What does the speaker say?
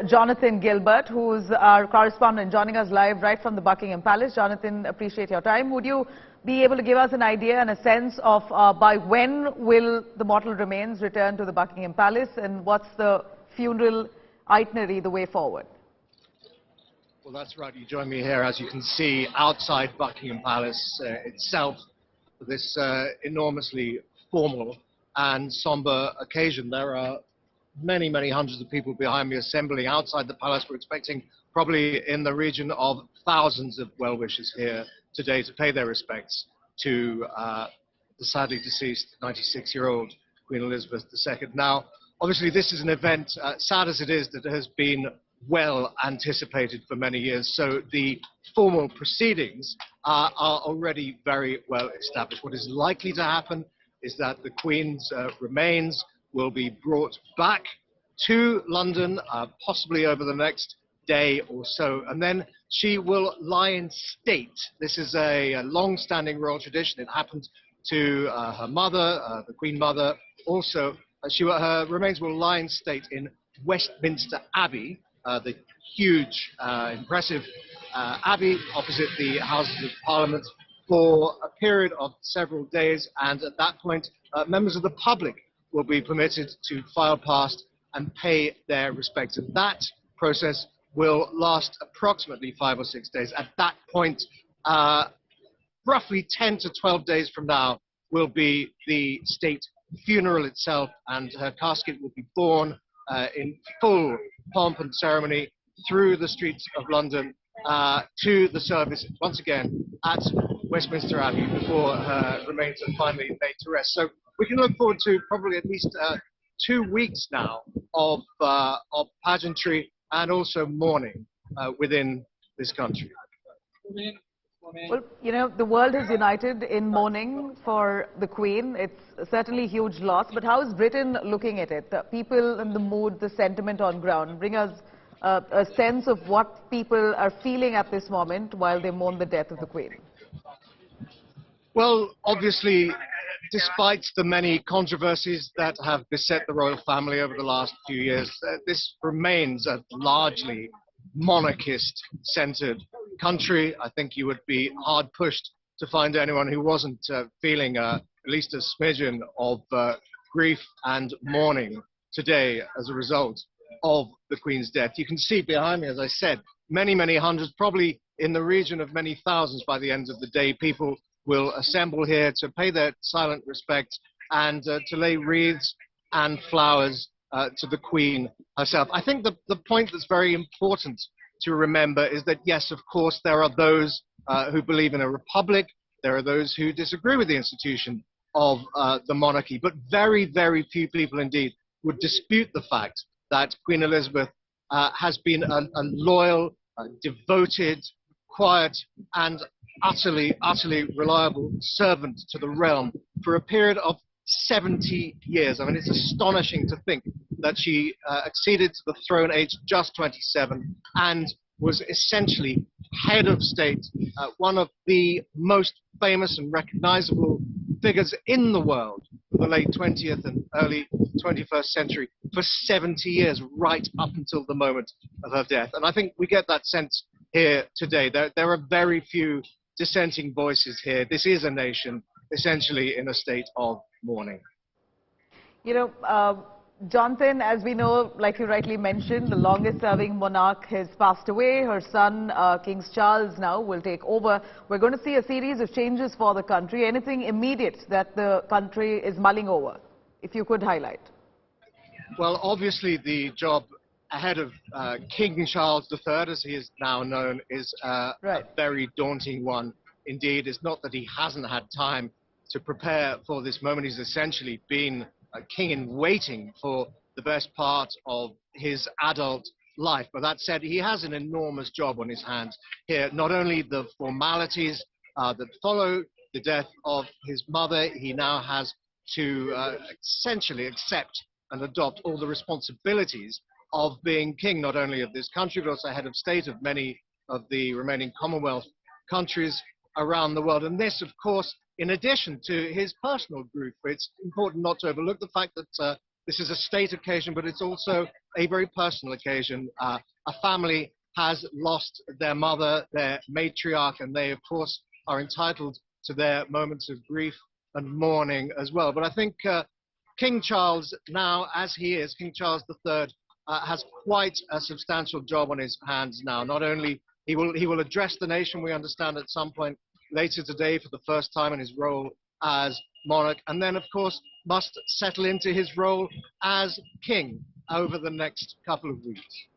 Jonathan Gilbert, who's our correspondent, joining us live right from the Buckingham Palace. Jonathan, appreciate your time. Would you be able to give us an idea and a sense of by when will the mortal remains return to the Buckingham Palace, and what's the funeral itinerary, the way forward? Well, that's right. You join me here, as you can see, outside Buckingham Palace itself, for this enormously formal and somber occasion. There are many, many hundreds of people behind me assembling outside the palace. We're expecting probably in the region of thousands of well-wishers here today to pay their respects to the sadly deceased 96-year-old Queen Elizabeth II. Now, obviously, this is an event, sad as it is, that has been well anticipated for many years. So the formal proceedings are already very well established. What is likely to happen is that the Queen's remains will be brought back to London, possibly over the next day or so, and then she will lie in state. This is a long-standing royal tradition. It happened to her mother, the Queen Mother. Also, her remains will lie in state in Westminster Abbey, the huge, impressive abbey opposite the Houses of Parliament, for a period of several days, and at that point, members of the public will be permitted to file past and pay their respects. And that process will last approximately 5 or 6 days. At that point, roughly 10 to 12 days from now, will be the state funeral itself, and her casket will be borne in full pomp and ceremony through the streets of London to the service, once again, at Westminster Abbey, before her remains are finally laid to rest. So we can look forward to probably at least 2 weeks now of pageantry and also mourning within this country. Well, you know, the world is united in mourning for the Queen. It's certainly a huge loss, but how is Britain looking at it? The people and the mood, the sentiment on ground. Bring us a sense of what people are feeling at this moment while they mourn the death of the Queen. Well, obviously, despite the many controversies that have beset the royal family over the last few years, this remains a largely monarchist-centered country. I think you would be hard-pushed to find anyone who wasn't feeling at least a smidgen of grief and mourning today as a result of the Queen's death. You can see behind me, as I said, many, many hundreds, probably in the region of many thousands by the end of the day. People will assemble here to pay their silent respects and to lay wreaths and flowers to the Queen herself. I think the point that's very important to remember is that, yes, of course, there are those who believe in a republic. There are those who disagree with the institution of the monarchy. But very, very few people indeed would dispute the fact that Queen Elizabeth has been a loyal, devoted, quiet, and utterly reliable servant to the realm for a period of 70 years. I mean, it's astonishing to think that she acceded to the throne aged just 27 and was essentially head of state, one of the most famous and recognizable figures in the world of the late 20th and early 21st century for 70 years, right up until the moment of her death. And I think we get that sense here today. There are very few dissenting voices here. This is a nation essentially in a state of mourning. You know, Jonathan, as we know, like you rightly mentioned, the longest-serving monarch has passed away. Her son, King Charles, now will take over. We're going to see a series of changes for the country. Anything immediate that the country is mulling over, if you could highlight? Well, obviously, the job ahead of King Charles III, as he is now known, is a very daunting one indeed. It's not that he hasn't had time to prepare for this moment. He's essentially been a king in waiting for the best part of his adult life. But that said, he has an enormous job on his hands here. Not only the formalities that follow the death of his mother, he now has to essentially accept and adopt all the responsibilities of being king, not only of this country, but also head of state of many of the remaining Commonwealth countries around the world. And this, of course, in addition to his personal grief. It's important not to overlook the fact that this is a state occasion, but it's also a very personal occasion. A family has lost their mother, their matriarch, and they, of course, are entitled to their moments of grief and mourning as well. But I think King Charles now, as he is, King Charles III, has quite a substantial job on his hands now. Not only he will address the nation, we understand, at some point later today for the first time in his role as monarch, and then, of course, must settle into his role as king over the next couple of weeks.